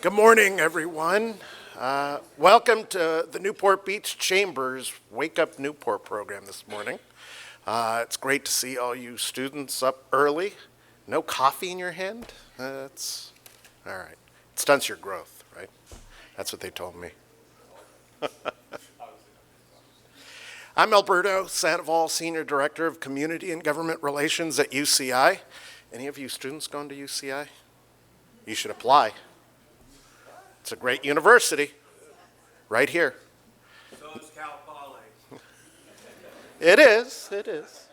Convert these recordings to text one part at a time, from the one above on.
Good morning, everyone. Welcome to the Newport Beach Chambers Wake Up Newport program this morning. It's great to see all you students up early. No coffee in your hand? That's all right. It stunts your growth, right? That's what they told me. I'm Alberto Sandoval, Senior Director of Community and Government Relations at UCI. Any of you students going to UCI? You should apply. It's a great university, right here. So is Cal Poly. It is.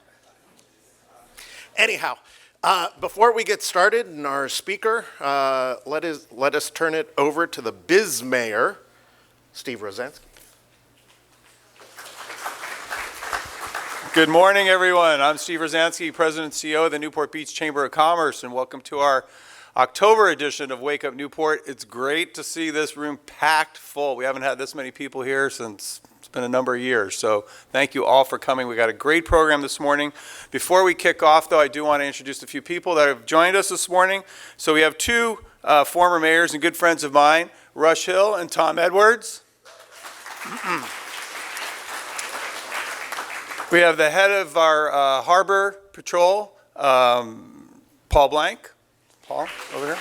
Anyhow, before we get started and our speaker, let us turn it over to the Biz Mayor, Steve Rosansky. Good morning, everyone. I'm Steve Rosansky, President and CEO of the Newport Beach Chamber of Commerce, and welcome to our October edition of Wake Up Newport. It's great to see this room packed full. We haven't had this many people here since it's been a number of years, so thank you all for coming. We got a great program this morning. Before we kick off, though, I do want to introduce a few people that have joined us this morning. So we have two former mayors and good friends of mine, Rush Hill and Tom Edwards. We have the head of our Harbor Patrol, Paul Blank. Paul, over here.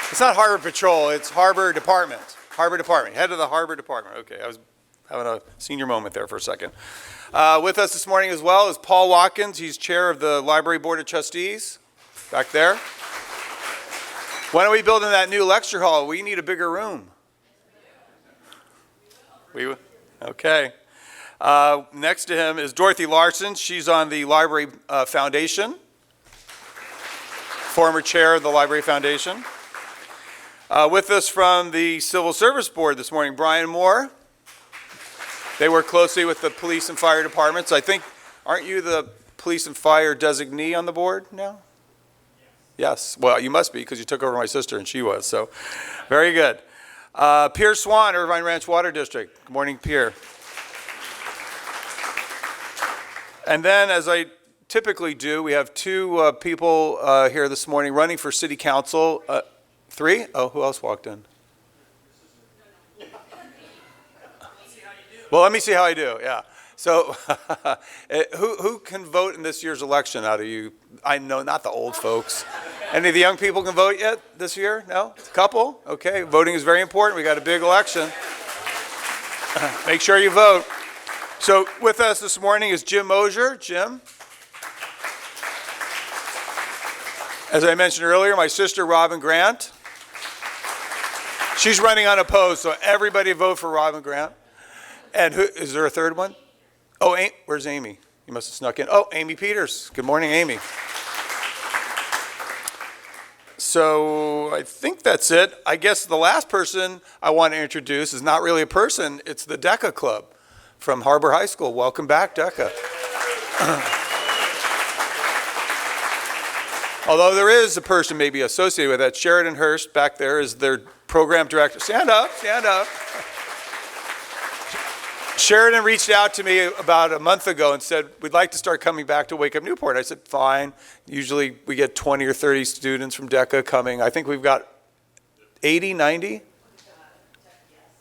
It's not Harbor Patrol, it's Harbor Department. Harbor Department, head of the Harbor Department. Okay, I was having a senior moment there for a second. With us this morning as well is Paul Watkins. He's chair of the Library Board of Trustees, back there. When are we building that new lecture hall? We need a bigger room. Okay. Next to him is Dorothy Larson. She's on the Library Foundation. Former chair of the Library Foundation. With us from the Civil Service Board this morning, Brian Moore. They work closely with the police and fire departments. I think, aren't you the police and fire designee on the board now? Yes. Well, you must be because you took over my sister and she was, so very good. Pierre Swan, Irvine Ranch Water District. Good morning, Pierre. And then, as I typically do, we have two people here this morning running for city council. Three? Oh, who else walked in? Well, let me see how I do, yeah. So who can vote in this year's election out of you? I know, not the old folks. Any of the young people can vote yet this year? No? A couple? Okay, voting is very important. We got a big election. Make sure you vote. So with us this morning is Jim Mosier. Jim. As I mentioned earlier, my sister, Robin Grant. She's running unopposed, so everybody vote for Robin Grant. And who, is there a third one? Oh, where's Amy? You must have snuck in. Oh, Amy Peters. Good morning, Amy. So I think that's it. I guess the last person I want to introduce is not really a person. It's the DECA Club from Harbor High School. Welcome back, DECA. Although there is a person maybe associated with that. Sheridan Hurst back there is their program director. Stand up, stand up. Sheridan reached out to me about a month ago and said, we'd like to start coming back to Wake Up Newport. I said, fine. Usually we get 20 or 30 students from DECA coming. I think we've got 80, 90?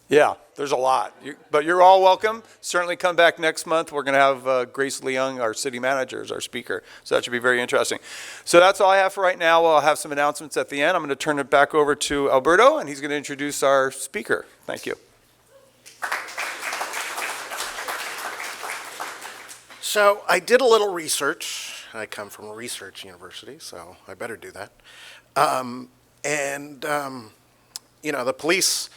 Yeah, there's a lot. But you're all welcome. Certainly come back next month. We're going to have Grace Leung, our city manager, as our speaker. So that should be very interesting. So that's all I have for right now. I'll have some announcements at the end. I'm going to turn it back over to Alberto, and he's going to introduce our speaker. Thank you. So I did a little research. I come from a research university, so I better do that. The police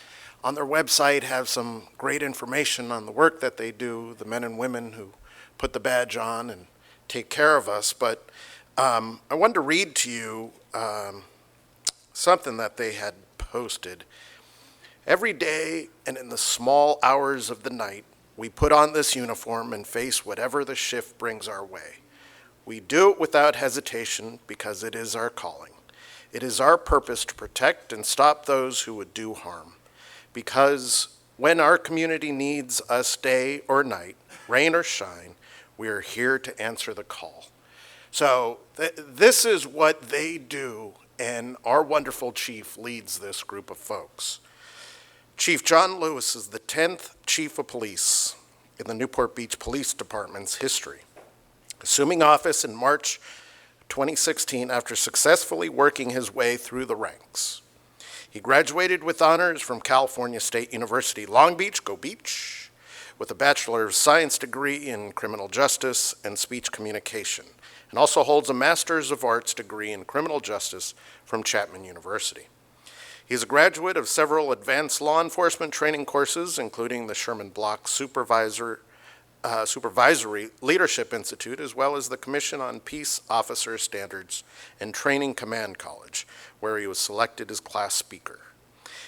on their website have some great information on the work that they do, the men and women who put the badge on and take care of us. But I wanted to read to you something that they had posted. Every day and in the small hours of the night, we put on this uniform and face whatever the shift brings our way. We do it without hesitation because it is our calling. It is our purpose to protect and stop those who would do harm. Because when our community needs us day or night, rain or shine, we are here to answer the call. So this is what they do and our wonderful chief leads this group of folks. Chief Jon Lewis is the 10th chief of police in the Newport Beach Police Department's history, assuming office in March 2016 after successfully working his way through the ranks. He graduated with honors from California State University, Long Beach, go Beach, with a Bachelor of Science degree in Criminal Justice and Speech Communication, and also holds a Master's of Arts degree in Criminal Justice from Chapman University. He is a graduate of several advanced law enforcement training courses, including the Sherman Block Supervisory Leadership Institute, as well as the Commission on Peace Officer Standards and Training Command College, where he was selected as class speaker.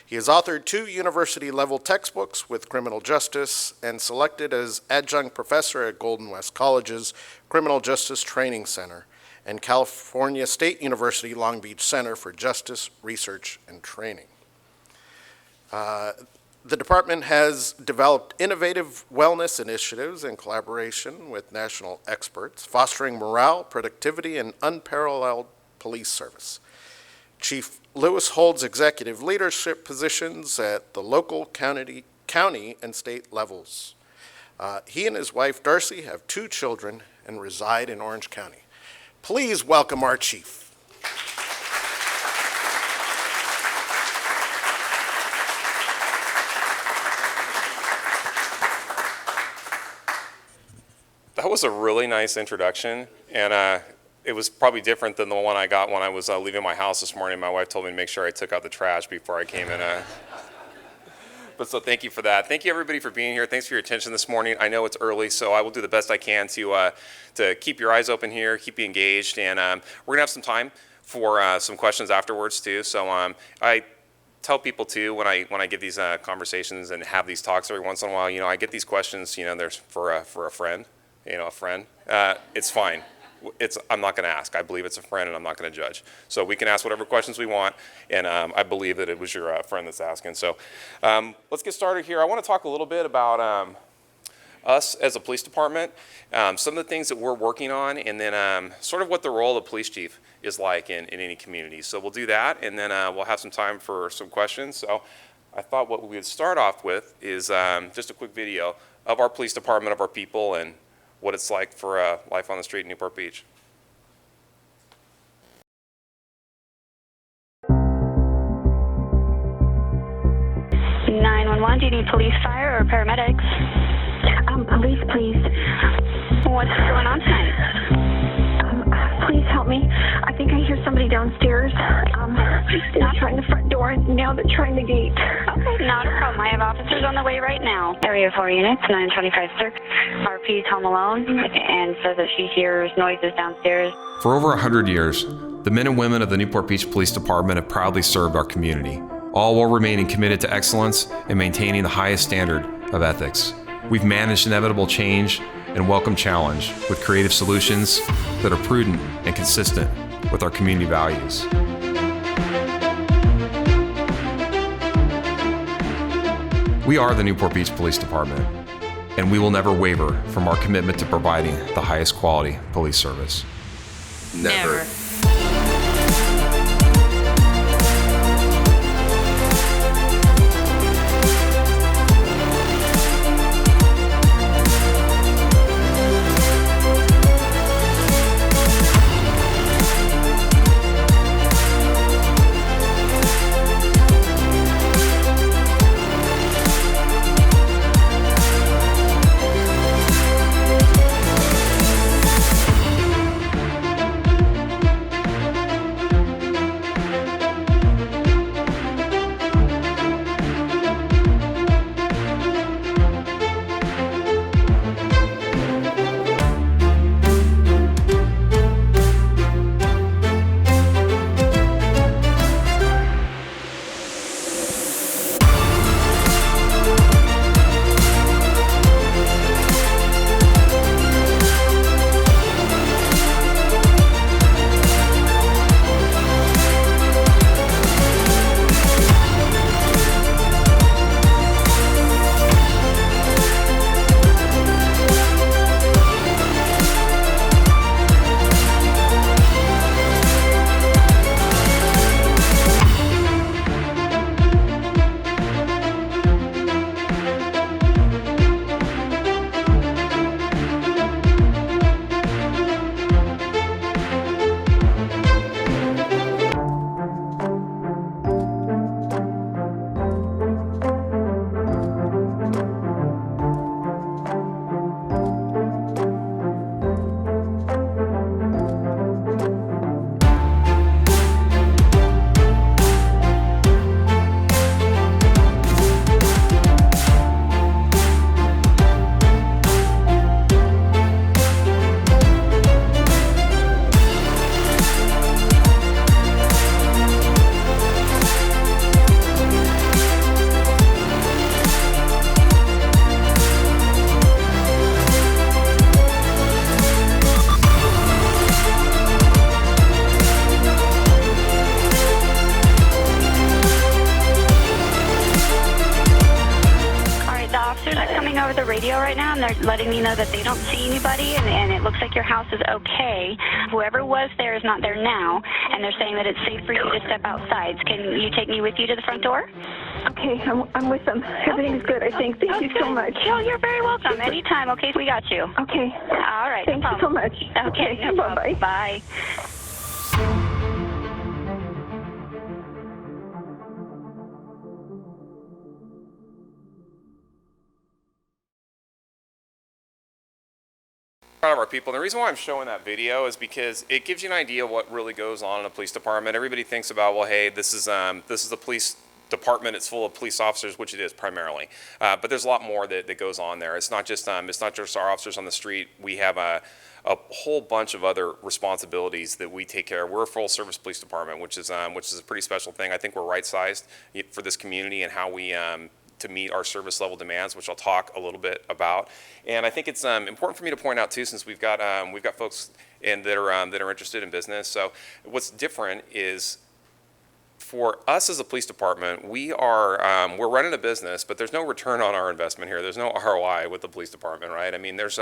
He has authored 2 university-level textbooks with criminal justice and selected as adjunct professor at Golden West College's Criminal Justice Training Center and California State University Long Beach Center for Justice Research and Training. The department has developed innovative wellness initiatives in collaboration with national experts, fostering morale, productivity, and unparalleled police service. Chief Lewis holds executive leadership positions at the local, county, and state levels. He and his wife, Darcy, have 2 children and reside in Orange County. Please welcome our chief. That was a really nice introduction, and it was probably different than the one I got when I was leaving my house this morning. My wife told me to make sure I took out the trash before I came in. But so thank you for that. Thank you everybody for being here. Thanks for your attention this morning. I know it's early, so I will do the best I can to keep your eyes open here, keep you engaged, and we're gonna have some time for some questions afterwards too. So I tell people too when I give these conversations and have these talks every once in a while, I get these questions, there's for a friend, a friend. It's fine. I'm not going to ask. I believe it's a friend, and I'm not going to judge. So we can ask whatever questions we want, and I believe that it was your friend that's asking. So let's get started here. I want to talk a little bit about us as a police department, some of the things that we're working on, and then sort of what the role of police chief is like in any community. So we'll do that, and then we'll have some time for some questions. So I thought what we would start off with is just a quick video of our police department, of our people, and what it's like for life on the street in Newport Beach. 911, do you need police, fire, or paramedics? Police, please. What's going on tonight? Please help me. I think I hear somebody downstairs. They're trying the front door, and now they're trying the gate. Okay, not a problem. I have officers on the way right now. Area 4 units, 925 sir. RP's home alone and says that she hears noises downstairs. For over 100 years, the men and women of the Newport Beach Police Department have proudly served our community, all while remaining committed to excellence and maintaining the highest standard of ethics. We've managed inevitable change and welcome challenge with creative solutions that are prudent and consistent with our community values. We are the Newport Beach Police Department, and we will never waver from our commitment to providing the highest quality police service. Never. the radio right now, and they're letting me know that they don't see anybody, and it looks like your house is okay. Whoever was there is not there now, and they're saying that it's safe for you to step outside. Can you take me with you to the front door? Okay, I'm with them. Everything's good, I think. Thank you so much. Oh, you're very welcome. Anytime, okay? We got you. Okay. All right. Thank you so much. Okay, no problem. Bye-bye. Bye. Proud of our people. And the reason why I'm showing that video is because it gives you an idea of what really goes on in a police department. Everybody thinks about, well, hey, this is the police department. It's full of police officers, which it is primarily. But there's a lot more that goes on there. It's not just our officers on the street. We have a whole bunch of other responsibilities that we take care of. We're a full service police department, which is a pretty special thing. I think we're right sized for this community and how we to meet our service level demands, which I'll talk a little bit about. And I think it's important for me to point out too, since we've got folks that are interested in business. So what's different is, for us as a police department, we're running a business, but there's no return on our investment here. There's no ROI with the police department, right? I mean, there's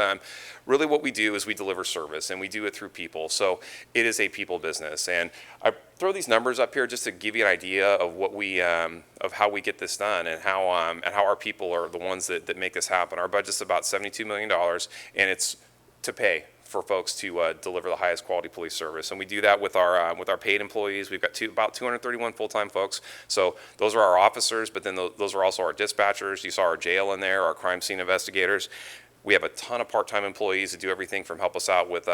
really what we do is we deliver service, and we do it through people. So it is a people business, and I throw these numbers up here just to give you an idea of what we of how we get this done, and how our people are the ones that make this happen. Our budget's about $72 million, and it's to pay for folks to deliver the highest quality police service. And we do that with our paid employees. We've got about 231 full-time folks. So those are our officers, but then those are also our dispatchers. You saw our jail in there, our crime scene investigators. We have a ton of part-time employees that do everything from help us out with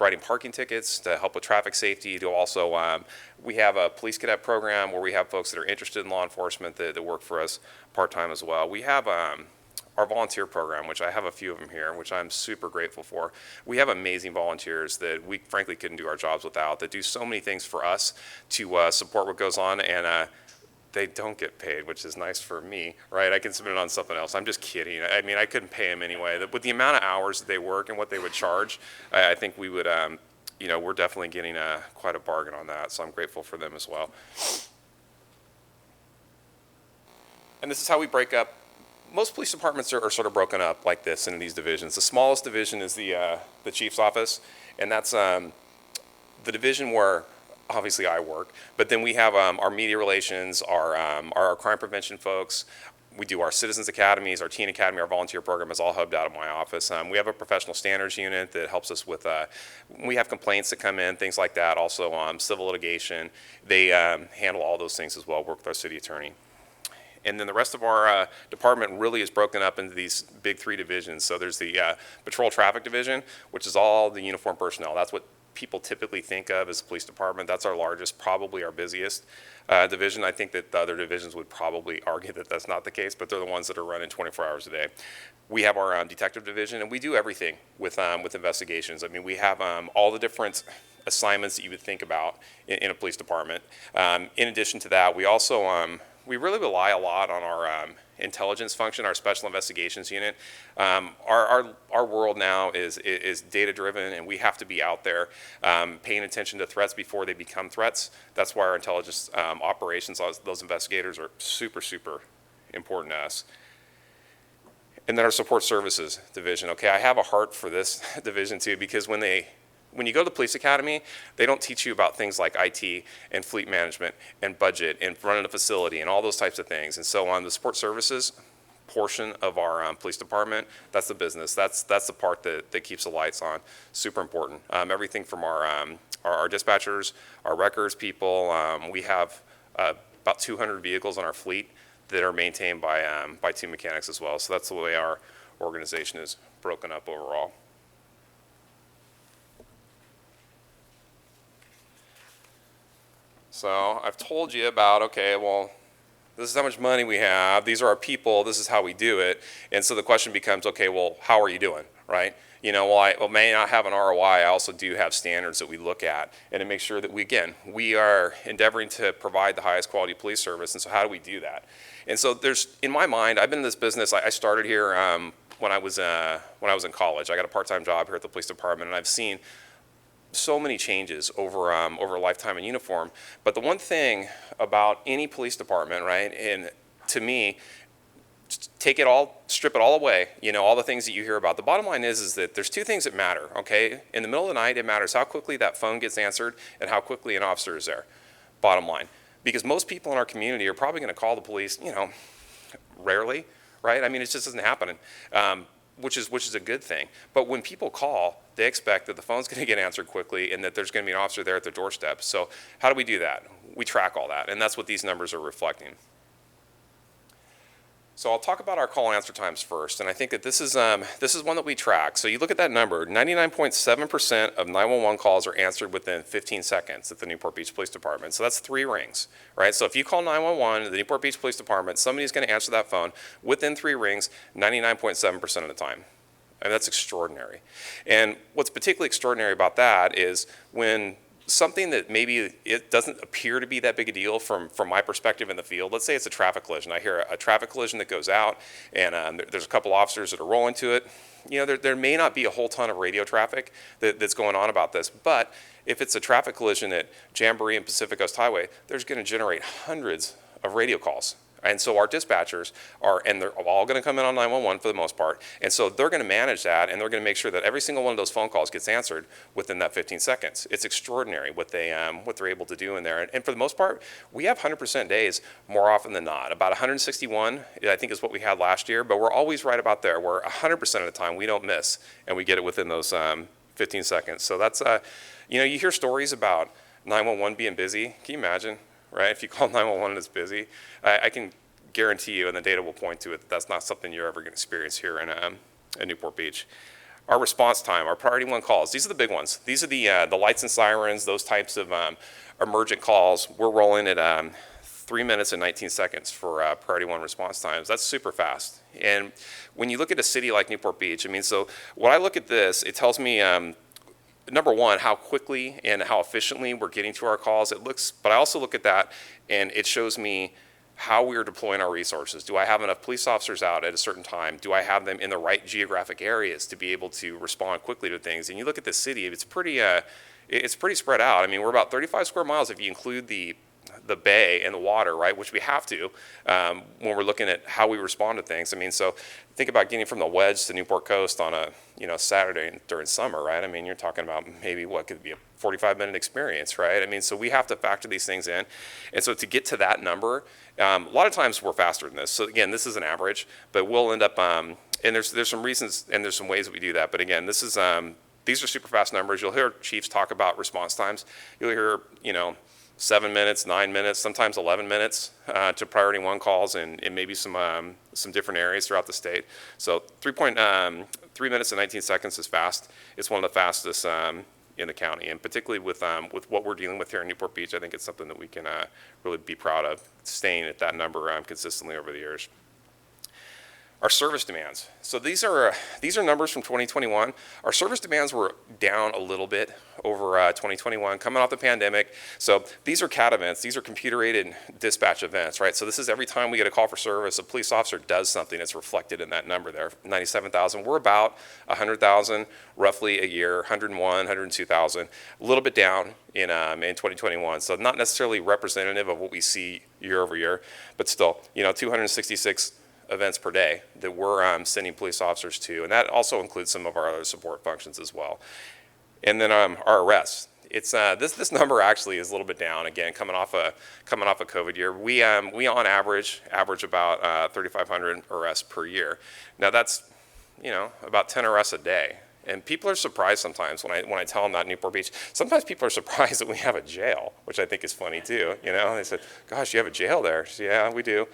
writing parking tickets, to help with traffic safety, to also, we have a police cadet program where we have folks that are interested in law enforcement that work for us part-time as well. We have our volunteer program, which I have a few of them here, which I'm super grateful for. We have amazing volunteers that we frankly couldn't do our jobs without, that do so many things for us to support what goes on, and they don't get paid, which is nice for me, right? I can spend it on something else. I'm just kidding. I mean, I couldn't pay them anyway. With the amount of hours that they work and what they would charge, I think we would, we're definitely getting quite a bargain on that, so I'm grateful for them as well. And this is how we break up. Most police departments are sort of broken up like this into these divisions. The smallest division is the chief's office, and that's the division where obviously I work. But then we have our media relations, our crime prevention folks. We do our citizens academies, our teen academy, our volunteer program is all hubbed out of my office. We have a professional standards unit that helps us with, we have complaints that come in, things like that. Also civil litigation. They handle all those things as well, work with our city attorney. And then the rest of our department really is broken up into these big three divisions. So there's the patrol traffic division, which is all the uniformed personnel. That's what people typically think of as the police department. That's our largest, probably our busiest division. I think that the other divisions would probably argue that that's not the case, but they're the ones that are running 24 hours a day. We have our detective division, and we do everything with investigations. I mean, we have all the different assignments that you would think about in a police department. In addition to that, we also we really rely a lot on our intelligence function, our special investigations unit. Our world now is data driven, and we have to be out there paying attention to threats before they become threats. That's why our intelligence operations, those investigators, are super, super important to us. And then our support services division. Okay, I have a heart for this division too, because when you go to the police academy, they don't teach you about things like IT and fleet management and budget and running a facility and all those types of things. And so on the support services portion of our police department, that's the business. That's the part that keeps the lights on. Super important. Everything from our dispatchers, our records people. We have about 200 vehicles on our fleet that are maintained by team mechanics as well. So that's the way our organization is broken up overall. So I've told you about, okay, well, this is how much money we have. These are our people. This is how we do it. And so the question becomes, okay, well, how are you doing, right? You know, while I may not have an ROI, I also do have standards that we look at, and to make sure that we are endeavoring to provide the highest quality police service. And so how do we do that? And so in my mind, I've been in this business. I started here when I was in college. I got a part-time job here at the police department, and I've seen so many changes over a lifetime in uniform. But the one thing about any police department, right, and to me, take it all, strip it all away, all the things that you hear about. The bottom line is that there's two things that matter, okay? In the middle of the night, it matters how quickly that phone gets answered and how quickly an officer is there, bottom line. Because most people in our community are probably gonna call the police, rarely, right? I mean, it just isn't happening, which is a good thing. But when people call, they expect that the phone's gonna get answered quickly and that there's gonna be an officer there at their doorstep. So how do we do that? We track all that, and that's what these numbers are reflecting. So I'll talk about our call and answer times first, and I think that this is one that we track. So you look at that number, 99.7% of 911 calls are answered within 15 seconds at the Newport Beach Police Department. So that's 3 rings, right? So if you call 911 at the Newport Beach Police Department, somebody's going to answer that phone within 3 rings 99.7% of the time. And that's extraordinary. And what's particularly extraordinary about that is when something that maybe it doesn't appear to be that big a deal from my perspective in the field. Let's say it's a traffic collision. I hear a traffic collision that goes out, and there's a couple officers that are rolling to it. There may not be a whole ton of radio traffic that's going on about this, but if it's a traffic collision at Jamboree and Pacific Coast Highway, there's going to generate hundreds of radio calls. And so our dispatchers and they're all going to come in on 911 for the most part. And so they're going to manage that, and they're going to make sure that every single one of those phone calls gets answered within that 15 seconds. It's extraordinary what they're able to do in there. And for the most part, we have 100% days more often than not. About 161, I think, is what we had last year, but we're always right about there. We're 100% of the time we don't miss, and we get it within those 15 seconds. So that's, you hear stories about 911 being busy. Can you imagine? Right? If you call 911 and it's busy, I can guarantee you, and the data will point to it, that that's not something you're ever going to experience here in Newport Beach. Our response time, our priority 1 calls, these are the big ones. These are the lights and sirens, those types of emergent calls. We're rolling at 3 minutes and 19 seconds for priority 1 response times. That's super fast. And when you look at a city like Newport Beach, I mean, so when I look at this, it tells me number one, how quickly and how efficiently we're getting to our calls. But I also look at that and it shows me how we are deploying our resources. Do I have enough police officers out at a certain time? Do I have them in the right geographic areas to be able to respond quickly to things? And you look at this city, it's pretty spread out. I mean, we're about 35 square miles if you include the bay and the water, right, which we have to when we're looking at how we respond to things. I mean, so think about getting from the Wedge to Newport Coast on a Saturday during summer, right? I mean, you're talking about maybe what could be a 45-minute experience, right? I mean, so we have to factor these things in. And so to get to that number, a lot of times we're faster than this. So again, this is an average, but we'll end up, and there's some reasons and there's some ways that we do that. But again, this is, these are super fast numbers. You'll hear chiefs talk about response times. You'll hear, 7 minutes, 9 minutes, sometimes 11 minutes to priority 1 calls and maybe some different areas throughout the state. So 3 minutes and 19 seconds is fast. It's one of the fastest in the county, and particularly with what we're dealing with here in Newport Beach, I think it's something that we can really be proud of, staying at that number consistently over the years. Our service demands. So these are numbers from 2021. Our service demands were down a little bit over 2021, coming off the pandemic. So these are CAT events. These are computer-aided dispatch events, right? So this is every time we get a call for service, a police officer does something. It's reflected in that number there, 97,000. We're about 100,000 roughly a year, 101, 102,000. A little bit down in 2021. So not necessarily representative of what we see year over year, but still, 266 events per day that we're sending police officers to, and that also includes some of our other support functions as well. And then our arrests. It's this number actually is a little bit down again, coming off a COVID year. We on average about 3,500 arrests per year. Now that's about 10 arrests a day. And people are surprised sometimes when I tell them that in Newport Beach. Sometimes people are surprised that we have a jail, which I think is funny too. They said, "Gosh, you have a jail there?" So, yeah, we do.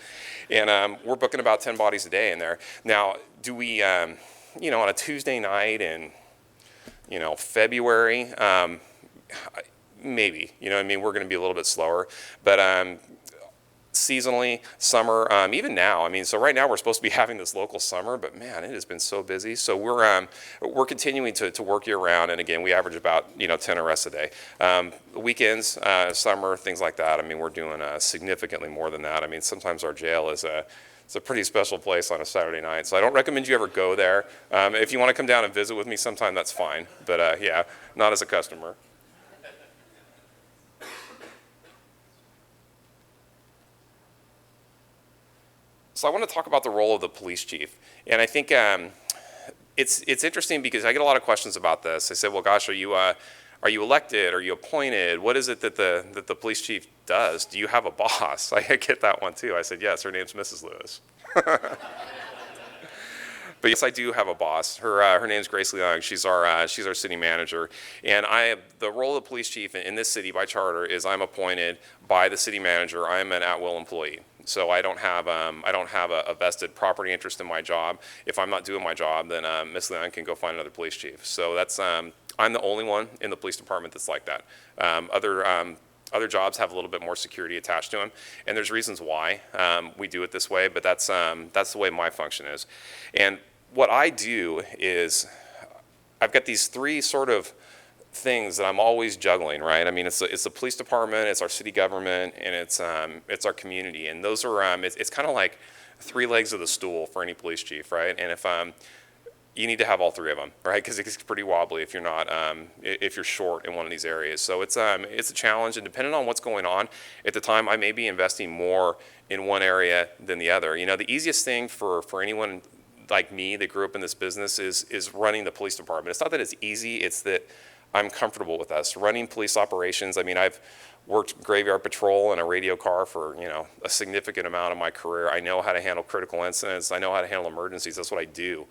And we're booking about 10 bodies a day in there. Now, do we, on a Tuesday night in, February, maybe. We're going to be a little bit slower, but seasonally, summer, even now. So right now we're supposed to be having this local summer, but man, it has been so busy. So we're continuing to work year round, and again, we average about 10 arrests a day. Weekends, summer, things like that. We're doing significantly more than that. Sometimes our jail is it's a pretty special place on a Saturday night, so I don't recommend you ever go there. If you want to come down and visit with me sometime, that's fine. But yeah, not as a customer. So I want to talk about the role of the police chief. And I think it's interesting because I get a lot of questions about this. I said, well, gosh, are you elected? Are you appointed? What is it that the police chief does? Do you have a boss? I get that one too. I said, yes, her name's Mrs. Lewis. But yes, I do have a boss. Her name's Grace Leung. She's our city manager. And the role of the police chief in this city by charter is I'm appointed by the city manager. I'm an at-will employee. So I don't have a vested property interest in my job. If I'm not doing my job, then Ms. Leung can go find another police chief. So that's I'm the only one in the police department that's like that. Other jobs have a little bit more security attached to them, and there's reasons why we do it this way. But that's the way my function is. And what I do is I've got these three sort of things that I'm always juggling, right? I mean, it's the police department, it's our city government, and it's our community. And those are it's kind of like three legs of the stool for any police chief, right? And if you need to have all three of them, right? Because it gets pretty wobbly if you're not if you're short in one of these areas. So it's a challenge, and depending on what's going on at the time, I may be investing more in one area than the other. You know, the easiest thing for anyone like me that grew up in this business is running the police department. It's not that it's easy, it's that I'm comfortable with us running police operations. I mean, I've worked graveyard patrol in a radio car for, you know, a significant amount of my career. I know how to handle critical incidents. I know how to handle emergencies. That's what I do.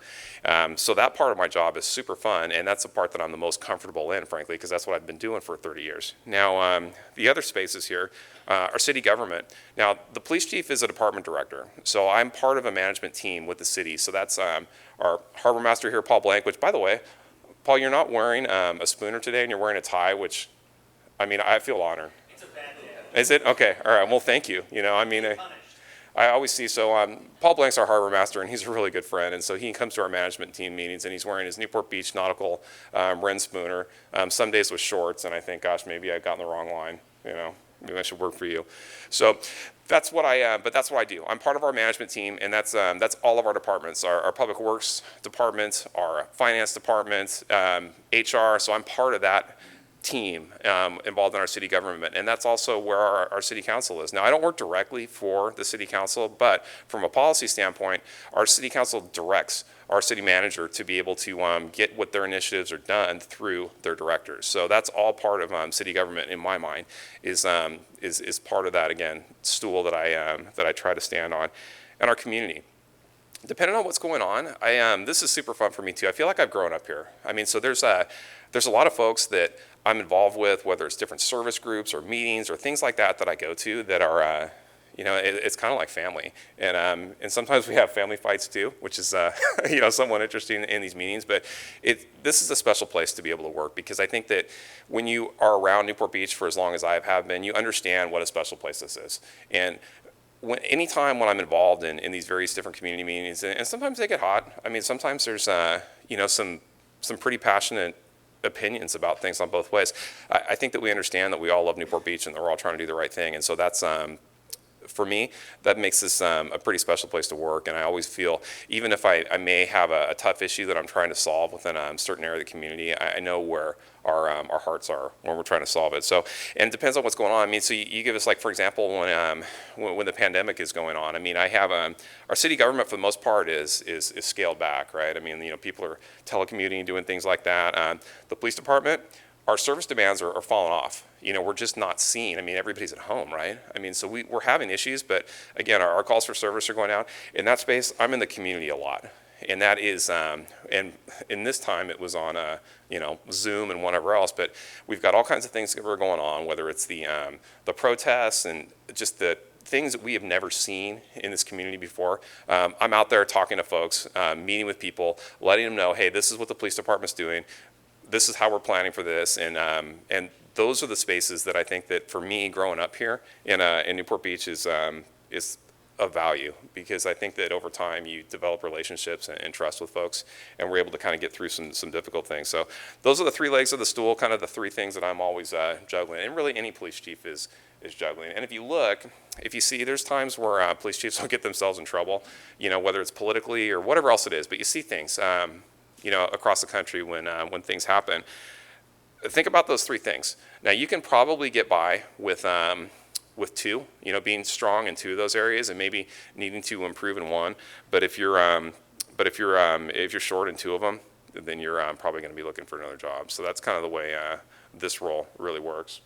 So that part of my job is super fun, and that's the part that I'm the most comfortable in, frankly, because that's what I've been doing for 30 years. Now, the other spaces here, our city government. Now, the police chief is a department director, so I'm part of a management team with the city. So that's our harbor master here, Paul Blank, which, by the way, Paul, you're not wearing a spooner today, and you're wearing a tie, which, I mean, I feel honored. It's a bad day. Is it? Okay, all right, well, thank you. You know, I mean, I always see, so Paul Blank's our harbor master, and he's a really good friend, and so he comes to our management team meetings, and he's wearing his Newport Beach nautical Wren spooner, some days with shorts, and I think, gosh, maybe I've gotten the wrong line, you know, maybe I should work for you. So that's what but that's what I do. I'm part of our management team, and that's all of our departments, our public works department, our finance department, HR, so I'm part of that team involved in our city government, and that's also where our city council is. Now, I don't work directly for the city council, but from a policy standpoint, our city council directs our city manager to be able to get what their initiatives are done through their directors. So that's all part of city government in my mind, is part of that, again, stool that I try to stand on. And our community. Depending on what's going on, this is super fun for me too. I feel like I've grown up here. I mean, so there's a lot of folks that I'm involved with, whether it's different service groups or meetings or things like that I go to that are, you know, it's kind of like family. And sometimes we have family fights too, which is, you know, somewhat interesting in these meetings. But this is a special place to be able to work, because I think that when you are around Newport Beach for as long as I have been, you understand what a special place this is. And anytime when I'm involved in these various different community meetings, and sometimes they get hot. I mean, sometimes there's, you know, some pretty passionate opinions about things on both ways. I think that we understand that we all love Newport Beach and that we're all trying to do the right thing. And so that's, for me, that makes this a pretty special place to work. And I always feel, even if I may have a tough issue that I'm trying to solve within a certain area of the community, I know where our hearts are when we're trying to solve it. So, and it depends on what's going on. I mean, so you give us, like, for example, when the pandemic is going on. I mean, I have our city government for the most part is scaled back, right? I mean, you know, people are telecommuting, doing things like that. The police department, our service demands are falling off. You know, we're just not seen. I mean, everybody's at home, right? I mean, so we're having issues, but again, our calls for service are going out. In that space, I'm in the community a lot. And that is, and in this time it was on, you know, Zoom and whatever else, but we've got all kinds of things that are going on, whether it's the protests and just the things that we have never seen in this community before. I'm out there talking to folks, meeting with people, letting them know, hey, this is what the police department's doing. This is how we're planning for this, and those are the spaces that I think that for me, growing up here in Newport Beach, is of value, because I think that over time you develop relationships and trust with folks, and we're able to kind of get through some difficult things. So those are the three legs of the stool, kind of the three things that I'm always juggling, and really any police chief is juggling. And if you see, there's times where police chiefs will get themselves in trouble, you know, whether it's politically or whatever else it is, but you see things. You know, across the country when things happen. Think about those three things. Now, you can probably get by with with two, being strong in two of those areas and maybe needing to improve in one. But if you're short in two of them, then you're probably going to be looking for another job. So that's kind of the way this role really works.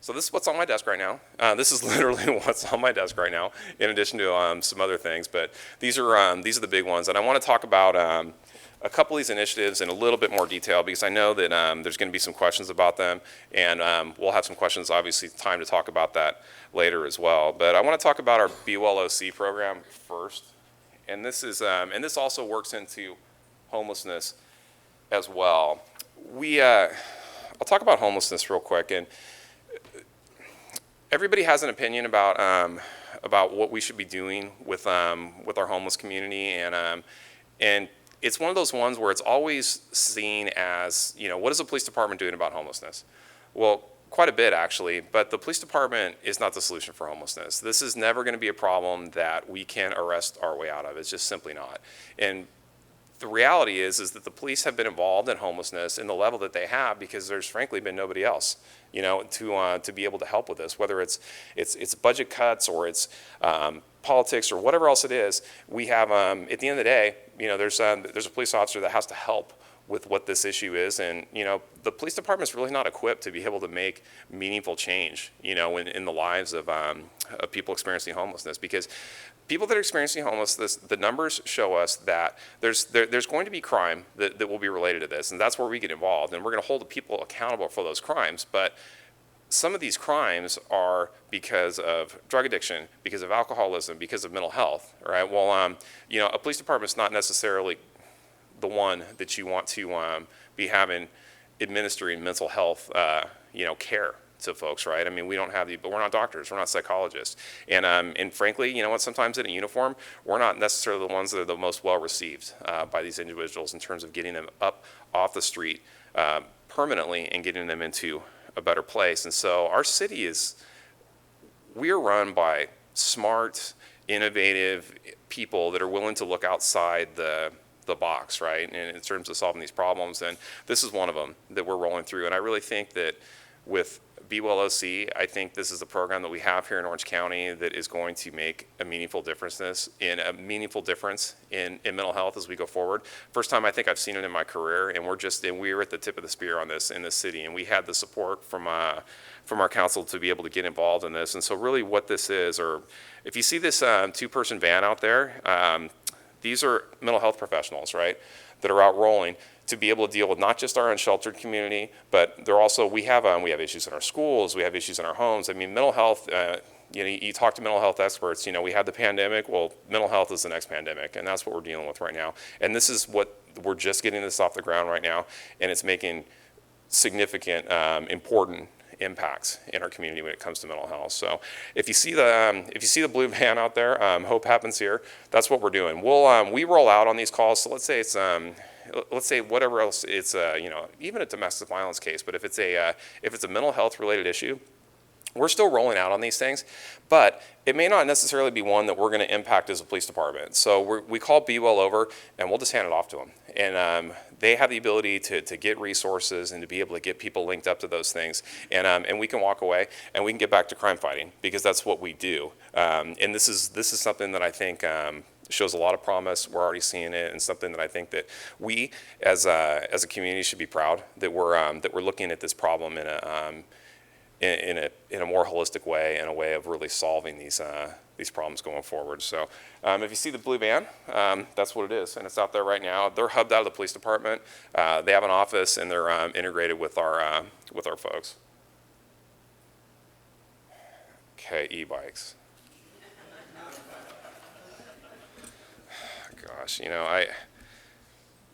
So this is what's on my desk right now. This is literally what's on my desk right now, in addition to some other things. But these are the big ones, and I want to talk about a couple of these initiatives in a little bit more detail because I know that there's going to be some questions about them, and we'll have some questions, obviously, time to talk about that later as well. But I want to talk about our BWOC program first, and this also works into homelessness as well. I'll talk about homelessness real quick, and everybody has an opinion about what we should be doing with our homeless community, and it's one of those ones where it's always seen as, what is the police department doing about homelessness? Well, quite a bit actually, but the police department is not the solution for homelessness. This is never going to be a problem that we can arrest our way out of. It's just simply not. And the reality is that the police have been involved in homelessness in the level that they have because there's frankly been nobody else, to be able to help with this. Whether it's budget cuts or it's politics or whatever else it is, we have at the end of the day, there's a police officer that has to help with what this issue is, and the police department is really not equipped to be able to make meaningful change, in the lives of people experiencing homelessness, because people that are experiencing homelessness, the numbers show us that there's going to be crime that will be related to this, and that's where we get involved, and we're going to hold the people accountable for those crimes. But some of these crimes are because of drug addiction, because of alcoholism, because of mental health, right? Well, a police department is not necessarily the one that you want to be having administering mental health, care to folks, right? I mean, we don't have but we're not doctors, we're not psychologists, and frankly, sometimes in a uniform, we're not necessarily the ones that are the most well received by these individuals in terms of getting them up off the street permanently and getting them into a better place. And so our city we're run by smart, innovative people that are willing to look outside the box, right? And in terms of solving these problems, and this is one of them that we're rolling through. And I really think that with BWOC, I think this is a program that we have here in Orange County that is going to make a meaningful difference in mental health as we go forward. First time I think I've seen it in my career, and we were at the tip of the spear on this in this city, and we had the support from our council to be able to get involved in this. And so really what this is, or if you see this two-person van out there, these are mental health professionals, right, that are out rolling to be able to deal with not just our unsheltered community, but we have issues in our schools, we have issues in our homes. I mean, mental health, you talk to mental health experts, we had the pandemic, well, mental health is the next pandemic, and that's what we're dealing with right now. And this is we're just getting this off the ground right now, and it's making significant, important impacts in our community when it comes to mental health. So if you see the blue van out there, Hope Happens Here, that's what we're doing. We roll out on these calls. So let's say whatever else it's even a domestic violence case, but if it's a mental health related issue, we're still rolling out on these things, but it may not necessarily be one that we're going to impact as a police department. So we call Be Well over, and we'll just hand it off to them. And they have the ability to get resources and to be able to get people linked up to those things. And we can walk away and we can get back to crime fighting because that's what we do. And this is something that I think shows a lot of promise. We're already seeing it, and something that I think that we as a community should be proud that we're looking at this problem in a more holistic way, in a way of really solving these problems going forward. So if you see the blue van, that's what it is, and it's out there right now. They're hubbed out of the police department. They have an office, and they're integrated with our folks. Okay, e-bikes. Gosh, I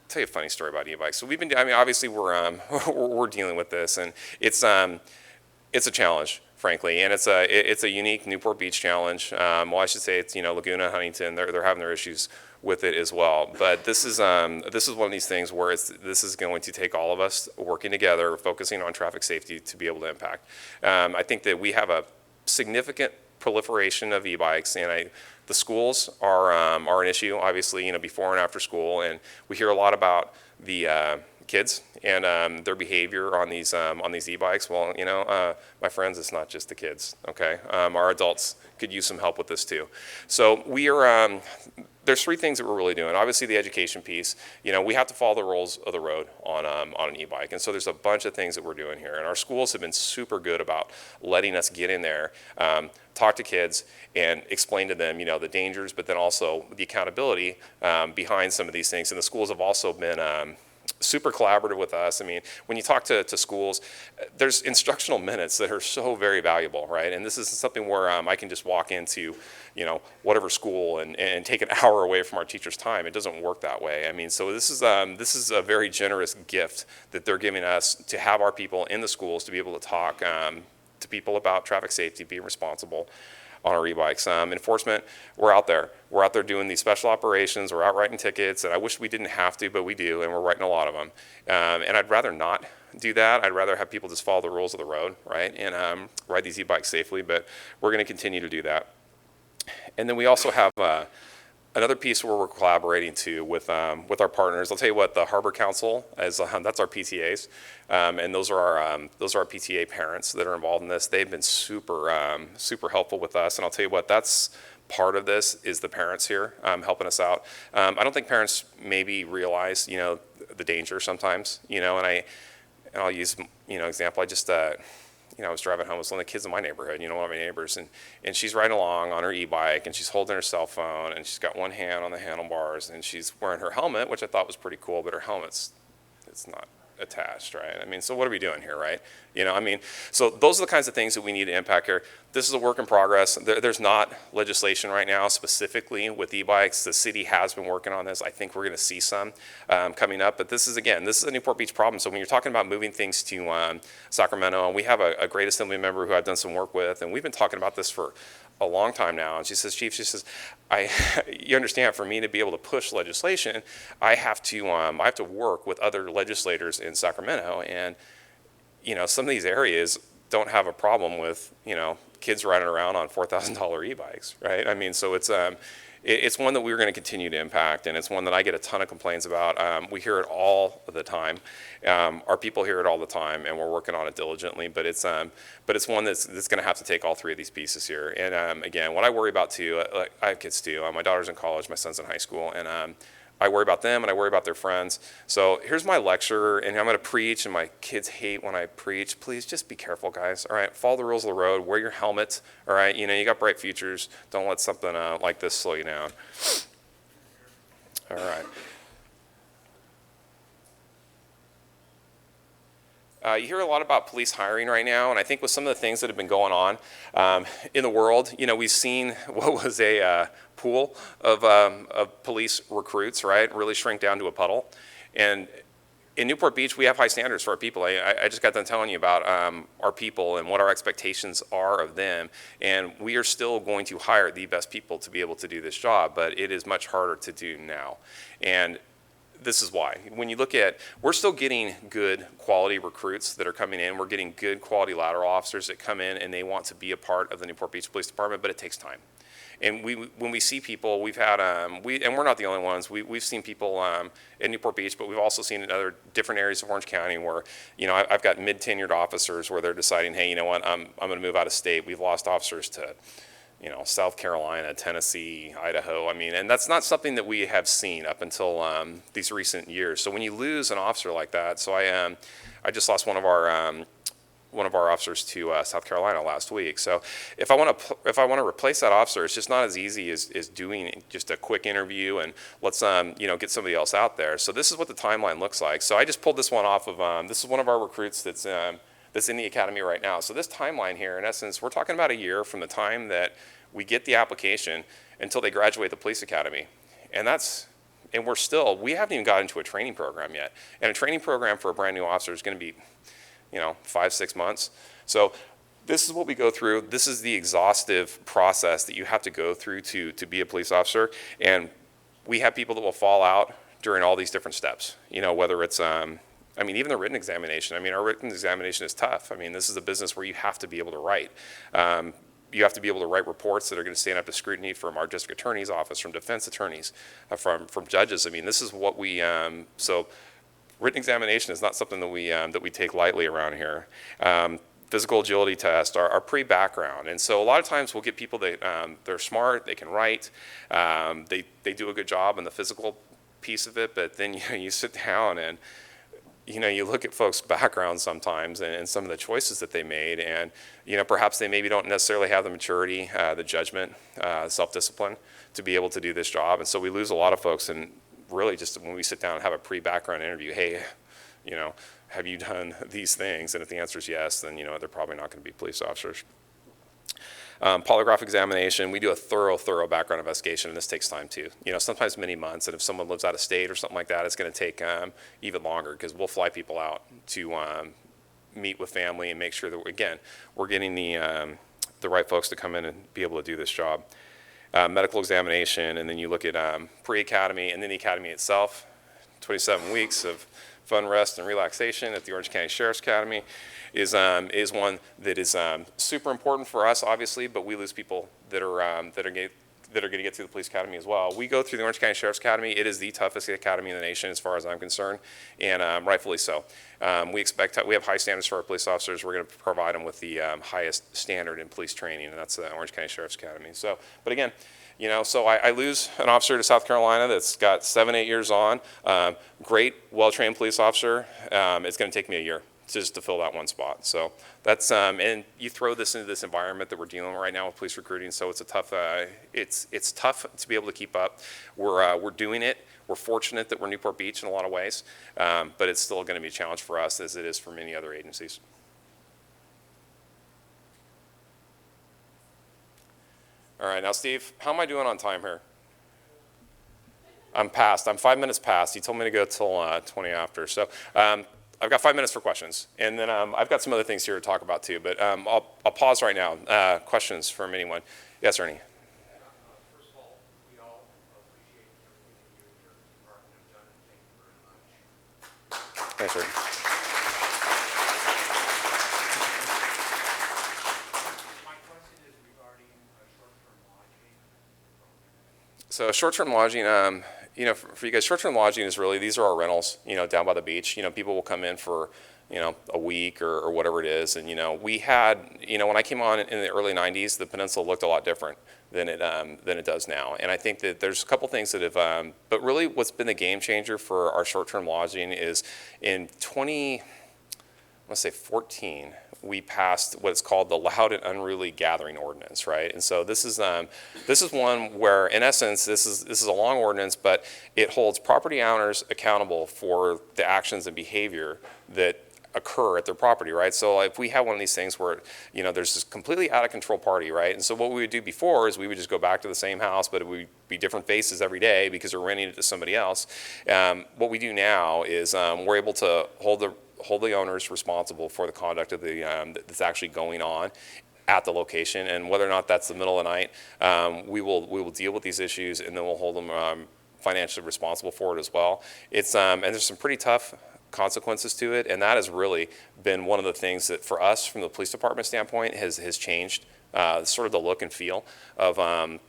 tell you a funny story about e-bikes. So obviously we're dealing with this, and it's a challenge, frankly, and it's a unique Newport Beach challenge. Well, I should say it's Laguna, Huntington. They're having their issues with it as well. But this is one of these things where this is going to take all of us working together, focusing on traffic safety to be able to impact. I think that we have a significant proliferation of e-bikes, and the schools are an issue, obviously, before and after school, and we hear a lot about the kids and their behavior on these e-bikes. Well, my friends, it's not just the kids, okay? Our adults could use some help with this too. So we are, there's three things that we're really doing. Obviously the education piece, we have to follow the rules of the road on an e-bike. And so there's a bunch of things that we're doing here. And our schools have been super good about letting us get in there, talk to kids and explain to them, the dangers, but then also the accountability behind some of these things. And the schools have also been super collaborative with us. I mean, when you talk to schools, there's instructional minutes that are so very valuable, right? And this is something where I can just walk into, whatever school and take an hour away from our teacher's time. It doesn't work that way. I mean, so this is a very generous gift that they're giving us to have our people in the schools to be able to talk to people about traffic safety, being responsible on our e-bikes. Enforcement, we're out there. We're out there doing these special operations. We're out writing tickets, and I wish we didn't have to, but we do, and we're writing a lot of them. And I'd rather not do that. I'd rather have people just follow the rules of the road, right, and ride these e-bikes safely, but we're going to continue to do that. And then we also have another piece where we're collaborating too with our partners. I'll tell you what, the Harbor Council is that's our PTAs, and those are our PTA parents that are involved in this. They've been super helpful with us, and I'll tell you what, that's part of this is the parents here helping us out. I don't think parents maybe realize the danger sometimes, and I'll use example. I just I was driving home with one of the kids in my neighborhood, one of my neighbors, and she's riding along on her e-bike, and she's holding her cell phone, and she's got one hand on the handlebars, and she's wearing her helmet, which I thought was pretty cool, but her helmet's, it's not attached, right? I mean, so what are we doing here, right? So those are the kinds of things that we need to impact here. This is a work in progress. There's not legislation right now specifically with e-bikes. The city has been working on this. I think we're going to see some coming up, but this is a Newport Beach problem. So when you're talking about moving things to Sacramento, and we have a great assembly member who I've done some work with, and we've been talking about this for a long time now, and she says, Chief, you understand, for me to be able to push legislation, I have to work with other legislators in Sacramento, and some of these areas don't have a problem with kids riding around on $4,000 e-bikes, right? I mean, so it's one that we're going to continue to impact, and it's one that I get a ton of complaints about. We hear it all the time. Our people hear it all the time, and we're working on it diligently. But it's one that's going to have to take all three of these pieces here. And again, what I worry about too, I have kids too. My daughter's in college, my son's in high school, and I worry about them and I worry about their friends. So here's my lecture, and I'm going to preach, and my kids hate when I preach. Please just be careful, guys. All right, follow the rules of the road. Wear your helmet. All right, you got bright futures. Don't let something like this slow you down. All right. You hear a lot about police hiring right now, and I think with some of the things that have been going on in the world, we've seen what was a pool of police recruits, right, really shrink down to a puddle. And in Newport Beach, we have high standards for our people. I just got done telling you about our people and what our expectations are of them, and we are still going to hire the best people to be able to do this job, but it is much harder to do now. And this is why. When you look at, we're still getting good quality recruits that are coming in. We're getting good quality lateral officers that come in and they want to be a part of the Newport Beach Police Department, but it takes time. And when we see people, we've had, and we're not the only ones, we've seen people in Newport Beach, but we've also seen in other different areas of Orange County where, I've got mid-tenured officers where they're deciding, hey, you know what, I'm going to move out of state. We've lost officers to South Carolina, Tennessee, Idaho. I mean, and that's not something that we have seen up until these recent years. So when you lose an officer like that, so I just lost one of our officers to South Carolina last week. So if I want to replace that officer, it's just not as easy as doing just a quick interview and let's get somebody else out there. So this is what the timeline looks like. So I just pulled this one off of this is one of our recruits that's in the academy right now. So this timeline here, in essence, we're talking about a year from the time that we get the application until they graduate the police academy. And we haven't even got into a training program yet. And a training program for a brand new officer is going to be, 5-6 months. So this is what we go through. This is the exhaustive process that you have to go through to be a police officer. And we have people that will fall out during all these different steps, whether it's, even the written examination. Our written examination is tough. This is a business where you have to be able to write. You have to be able to write reports that are going to stand up to scrutiny from our district attorney's office, from defense attorneys, from judges. This is what we, so written examination is not something that we take lightly around here. Physical agility tests are pre-background, and so a lot of times we'll get people that they're smart, they can write, they do a good job in the physical piece of it, but then you sit down and you look at folks' backgrounds sometimes and some of the choices that they made, and perhaps they maybe don't necessarily have the maturity, the judgment, self-discipline to be able to do this job, and so we lose a lot of folks. And really, just when we sit down and have a pre-background interview, hey, have you done these things? And if the answer is yes, then they're probably not going to be police officers. Polygraph examination, we do a thorough background investigation, and this takes time too. Sometimes many months, and if someone lives out of state or something like that, it's going to take even longer, because we'll fly people out to meet with family and make sure that, again, we're getting the right folks to come in and be able to do this job. Medical examination, and then you look at pre-academy and then the academy itself, 27 weeks of fun, rest, and relaxation at the Orange County Sheriff's Academy is one that is super important for us, obviously, but we lose people that are going to get through the police academy as well. We go through the Orange County Sheriff's Academy. It is the toughest academy in the nation as far as I'm concerned, and rightfully so. We have high standards for our police officers. We're going to provide them with the highest standard in police training, and that's the Orange County Sheriff's Academy. So, but again, so I lose an officer to South Carolina that's got 7-8 years on, great, well-trained police officer. It's going to take me a year just to fill that one spot. So that's, and you throw this into this environment that we're dealing with right now with police recruiting, so it's a tough, it's tough to be able to keep up. We're doing it. We're fortunate that we're Newport Beach in a lot of ways, but it's still going to be a challenge for us as it is for many other agencies. All right, now Steve, how am I doing on time here? I'm past. I'm 5 minutes past. He told me to go till 20 after. So I've got 5 minutes for questions, and then I've got some other things here to talk about too. But I'll pause right now. Questions from anyone? Yes, Ernie. First of all, we all appreciate everything that you and your department have done, and thank you very much. Thanks, Ernie. So short-term lodging, for you guys, short-term lodging is really, these are our rentals, down by the beach. People will come in for, a week or whatever it is. And, we had, when I came on in the early 90s, the peninsula looked a lot different than it does now. And I think that there's a couple things that have, but really what's been the game changer for our short-term lodging is in 2014, we passed what's called the loud and unruly gathering ordinance, right? And so this is one where, in essence, this is a long ordinance, but it holds property owners accountable for the actions and behavior that occur at their property, right? So if we have one of these things where, there's this completely out of control party, right? And so what we would do before is we would just go back to the same house, but it would be different faces every day because we're renting it to somebody else. What we do now is we're able to hold the owners responsible for the conduct of that's actually going on at the location, and whether or not that's the middle of the night, we will deal with these issues, and then we'll hold them financially responsible for it as well. It's and there's some pretty tough consequences to it, and that has really been one of the things that for us from the police department standpoint has changed sort of the look and feel of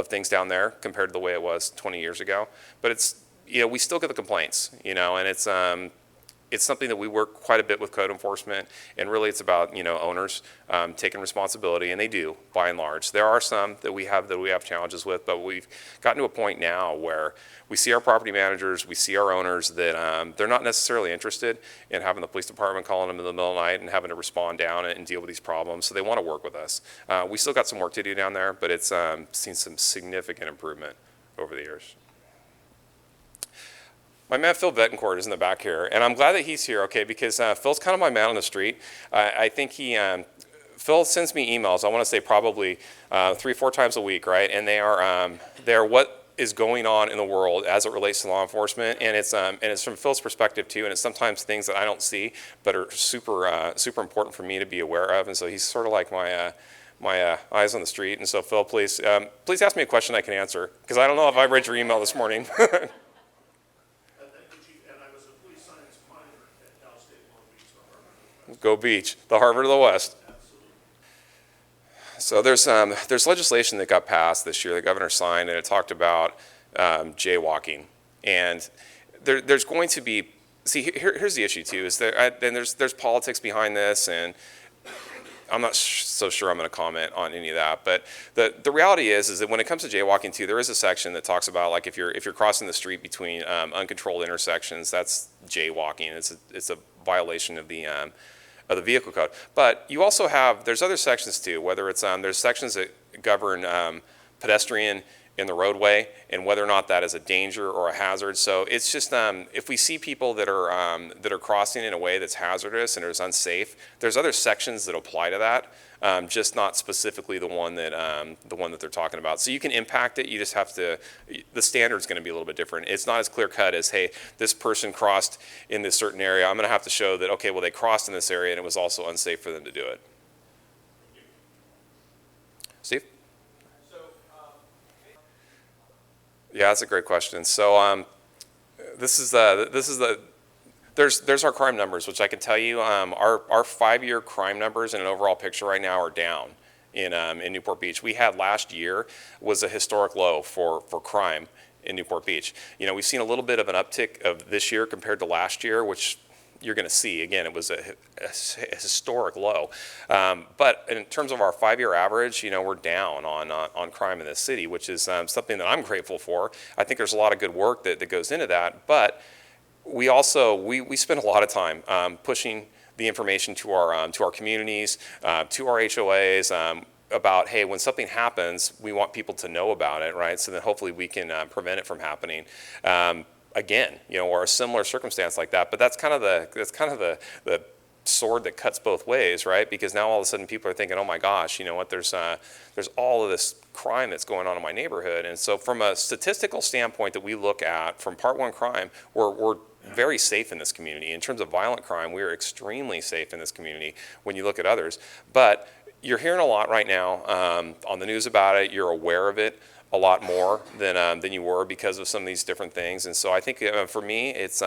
things down there compared to the way it was 20 years ago. But it's, we still get the complaints, and it's something that we work quite a bit with code enforcement, and really it's about, owners taking responsibility, and they do, by and large. There are some that we have challenges with, but we've gotten to a point now where we see our property managers, we see our owners that they're not necessarily interested in having the police department calling them in the middle of the night and having to respond down and deal with these problems, so they want to work with us. We still got some work to do down there, but it's seen some significant improvement over the years. My man Phil Betancourt is in the back here, and I'm glad that he's here, okay, because Phil's kind of my man on the street. I think Phil sends me emails, I want to say probably 3-4 times a week, right? And they are what is going on in the world as it relates to law enforcement, and it's from Phil's perspective too, and it's sometimes things that I don't see but are super important for me to be aware of, and so he's sort of like my eyes on the street. And so Phil, please ask me a question I can answer, because I don't know if I read your email this morning. Go Beach, the Harvard of the West. So there's legislation that got passed this year, the governor signed, and it talked about jaywalking. And there's going to be see, here's the issue too, is there's politics behind this, and I'm not so sure I'm going to comment on any of that. But the reality is that when it comes to jaywalking too, there is a section that talks about, like, if you're crossing the street between uncontrolled intersections, that's jaywalking. It's a violation of the vehicle code. But you also have, there's other sections too, whether it's there's sections that govern pedestrian in the roadway and whether or not that is a danger or a hazard. So it's just if we see people that are crossing in a way that's hazardous and is unsafe, there's other sections that apply to that, just not specifically the one that they're talking about. So you can impact it. You just have to. The standard's going to be a little bit different. It's not as clear cut as, hey, this person crossed in this certain area. I'm going to have to show that, okay, well, they crossed in this area and it was also unsafe for them to do it. Steve? Yeah, that's a great question. So there's our crime numbers, which I can tell you our 5-year crime numbers in an overall picture right now are down in Newport Beach. We had last year was a historic low for crime in Newport Beach. You know, we've seen a little bit of an uptick of this year compared to last year, which you're going to see. Again, it was a historic low. But in terms of our 5-year average, you know, we're down on crime in this city, which is something that I'm grateful for. I think there's a lot of good work that goes into that. But we also, we spend a lot of time pushing the information to our communities, to our HOAs, about, hey, when something happens, we want people to know about it, right? So that hopefully we can prevent it from happening. Again, you know, or a similar circumstance like that. But that's kind of the sword that cuts both ways, right? Because now all of a sudden people are thinking, oh my gosh, you know what? There's all of this crime that's going on in my neighborhood. And so from a statistical standpoint that we look at from Part 1 crime, we're very safe in this community. In terms of violent crime, we are extremely safe in this community when you look at others. But you're hearing a lot right now on the news about it. You're aware of it a lot more than you were because of some of these different things. And so I think for me, it's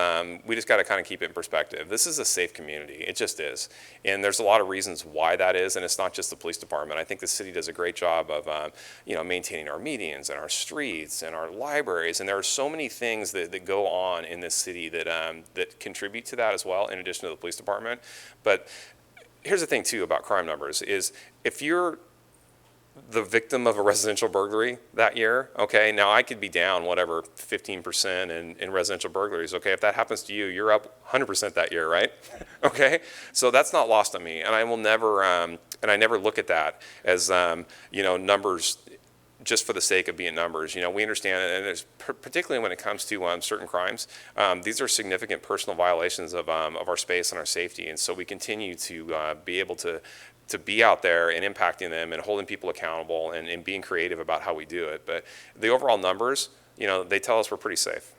we just got to kind of keep it in perspective. This is a safe community. It just is. And there's a lot of reasons why that is, and it's not just the police department. I think the city does a great job of you know, maintaining our medians and our streets and our libraries. And there are so many things that go on in this city that that contribute to that as well, in addition to the police department. But here's the thing too about crime numbers is if you're the victim of a residential burglary that year, okay, now I could be down whatever 15% in residential burglaries, okay? If that happens to you, you're up 100% that year, right? Okay, so that's not lost on me, and I will never, and I never look at that as, you know, numbers just for the sake of being numbers. You know, we understand it, and it's particularly when it comes to certain crimes, these are significant personal violations of our space and our safety, and so we continue to be able to be out there and impacting them and holding people accountable and being creative about how we do it. But the overall numbers, you know, they tell us we're pretty safe.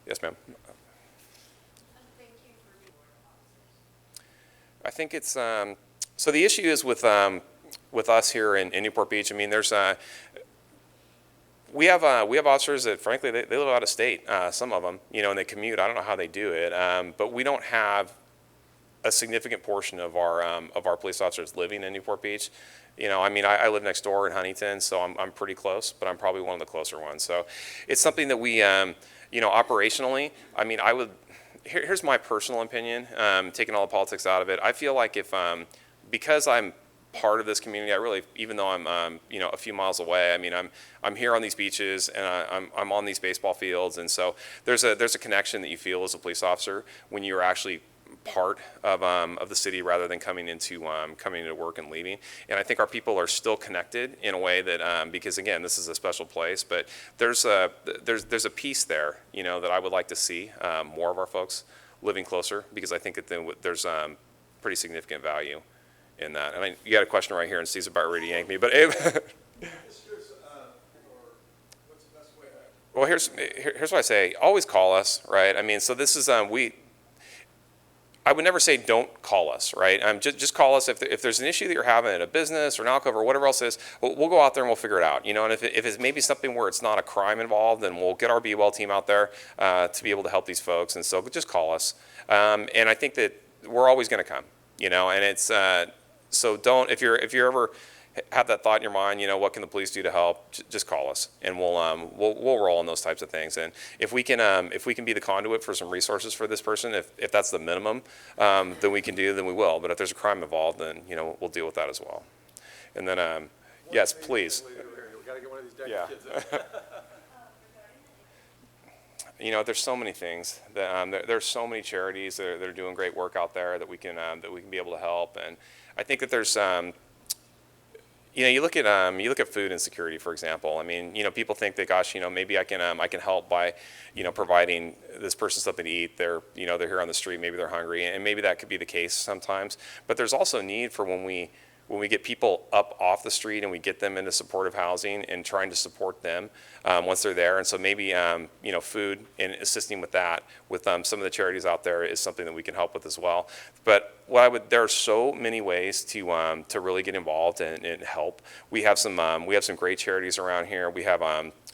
Yes, ma'am. I think it's, so the issue is with us here in Newport Beach. I mean, there's, we have officers that, frankly, they live out of state, some of them, you know, and they commute. I don't know how they do it, but we don't have a significant portion of our police officers living in Newport Beach. You know, I mean, I live next door in Huntington, so I'm pretty close, but I'm probably one of the closer ones. So it's something that we, you know, operationally, I mean, here's my personal opinion, taking all the politics out of it. I feel like if, because I'm part of this community, I really, even though I'm, you know, a few miles away, I mean, I'm here on these beaches and I'm on these baseball fields, and so there's a connection that you feel as a police officer when you're actually part of the city rather than coming into work and leaving. And I think our people are still connected in a way that because again, this is a special place, but there's a piece there, you know, that I would like to see more of our folks living closer, because I think that there's pretty significant value in that. I mean, you got a question right here, and Steve's about ready to yank me, but well, here's what I say. Always call us, right? I mean, so this is I would never say don't call us, right? Just call us if there's an issue that you're having at a business or an alcove or whatever else it is. We'll go out there and we'll figure it out, you know. And if it's maybe something where it's not a crime involved, then we'll get our BWL team out there to be able to help these folks. And so just call us. And I think that we're always going to come, you know. And it's so don't if you're ever have that thought in your mind, what can the police do to help? Just call us, and we'll roll on those types of things. And if we can be the conduit for some resources for this person, if that's the minimum, then we will. But if there's a crime involved, then we'll deal with that as well. And then yes, please. Yeah. There's so many things that there's so many charities that are doing great work out there that we can be able to help. And I think that there's you look at food insecurity, for example. I mean, people think that, gosh, maybe I can help by providing this person something to eat. They're here on the street, maybe they're hungry, and maybe that could be the case sometimes. But there's also need for when we get people up off the street and we get them into supportive housing and trying to support them once they're there. And so maybe food and assisting with that with some of the charities out there is something that we can help with as well. But there are so many ways to really get involved and help. We have some great charities around here. We have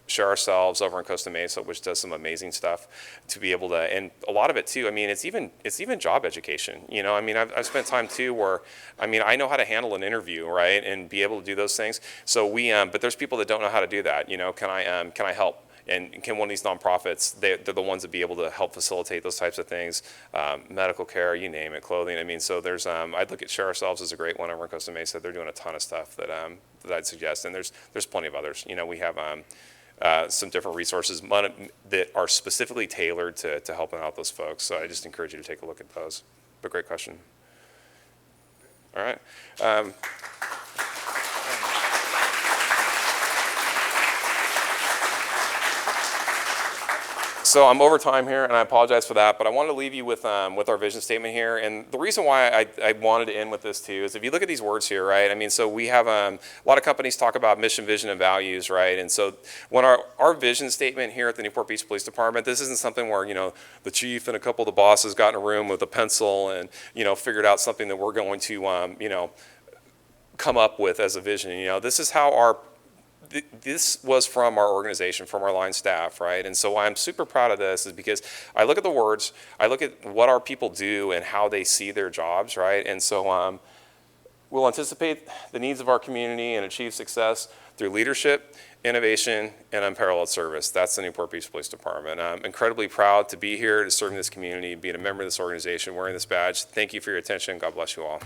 Share Ourselves over in Costa Mesa, which does some amazing stuff to be able to, and a lot of it too, I mean, it's even job education. I mean, I've spent time too where, I mean, I know how to handle an interview, right, and be able to do those things. So but there's people that don't know how to do that. Can I help? And can one of these nonprofits, they're the ones that be able to help facilitate those types of things, medical care, you name it, clothing. I mean, so there's, I'd look at Share Ourselves as a great one over in Costa Mesa. They're doing a ton of stuff that I'd suggest, and there's plenty of others. We have some different resources that are specifically tailored to helping out those folks. So I just encourage you to take a look at those. But great question. All right. So I'm over time here, and I apologize for that, but I wanted to leave you with our vision statement here. And the reason why I wanted to end with this too is if you look at these words here, right? I mean, so we have a lot of companies talk about mission, vision, and values, right? And so when our vision statement here at the Newport Beach Police Department, this isn't something where the chief and a couple of the bosses got in a room with a pencil and figured out something that we're going to come up with as a vision. This is how this was from our organization, from our line staff, right? And so why I'm super proud of this is because I look at the words, I look at what our people do and how they see their jobs, right? And so we'll anticipate the needs of our community and achieve success through leadership, innovation, and unparalleled service. That's the Newport Beach Police Department. I'm incredibly proud to be here, to serve in this community, being a member of this organization, wearing this badge. Thank you for your attention. God bless you all.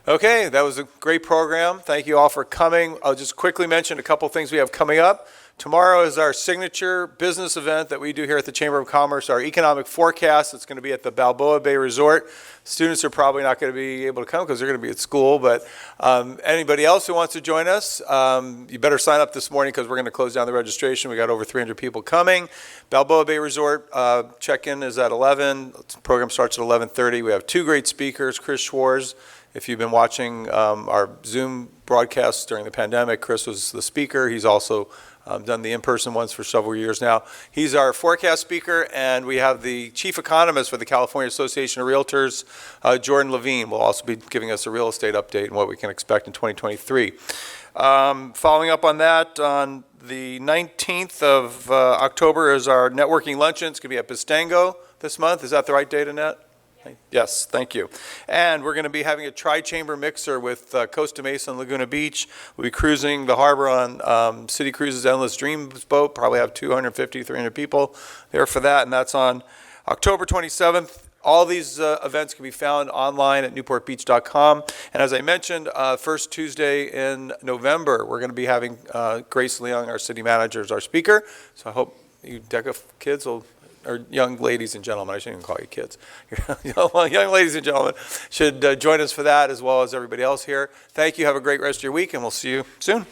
Okay, that was a great program. Thank you all for coming. I'll just quickly mention a couple things we have coming up. Tomorrow is our signature business event that we do here at the Chamber of Commerce, our economic forecast. It's going to be at the Balboa Bay Resort. Students are probably not going to be able to come because they're going to be at school, but anybody else who wants to join us, you better sign up this morning because we're going to close down the registration. We got over 300 people coming. Balboa Bay Resort, check-in is at 11. The program starts at 11:30. We have two great speakers, Chris Schwarz. If you've been watching our Zoom broadcasts during the pandemic, Chris was the speaker. He's also done the in-person ones for several years now. He's our forecast speaker, and we have the chief economist for the California Association of Realtors, Jordan Levine, will also be giving us a real estate update and what we can expect in 2023. Following up on that, on the 19th of October is our networking luncheon. It's going to be at Pistango this month. Is that the right date, Annette? Yes, thank you. And we're going to be having a tri-chamber mixer with Costa Mesa and Laguna Beach. We'll be cruising the harbor on City Cruises Endless Dreams boat. Probably have 250, 300 people there for that, and that's on October 27th. All these events can be found online at newportbeach.com. And as I mentioned, first Tuesday in November, we're going to be having Grace Leung, our city manager, as our speaker. So I hope you DECA kids will, or young ladies and gentlemen, I shouldn't even call you kids. Young ladies and gentlemen should join us for that, as well as everybody else here. Thank you. Have a great rest of your week, and we'll see you soon.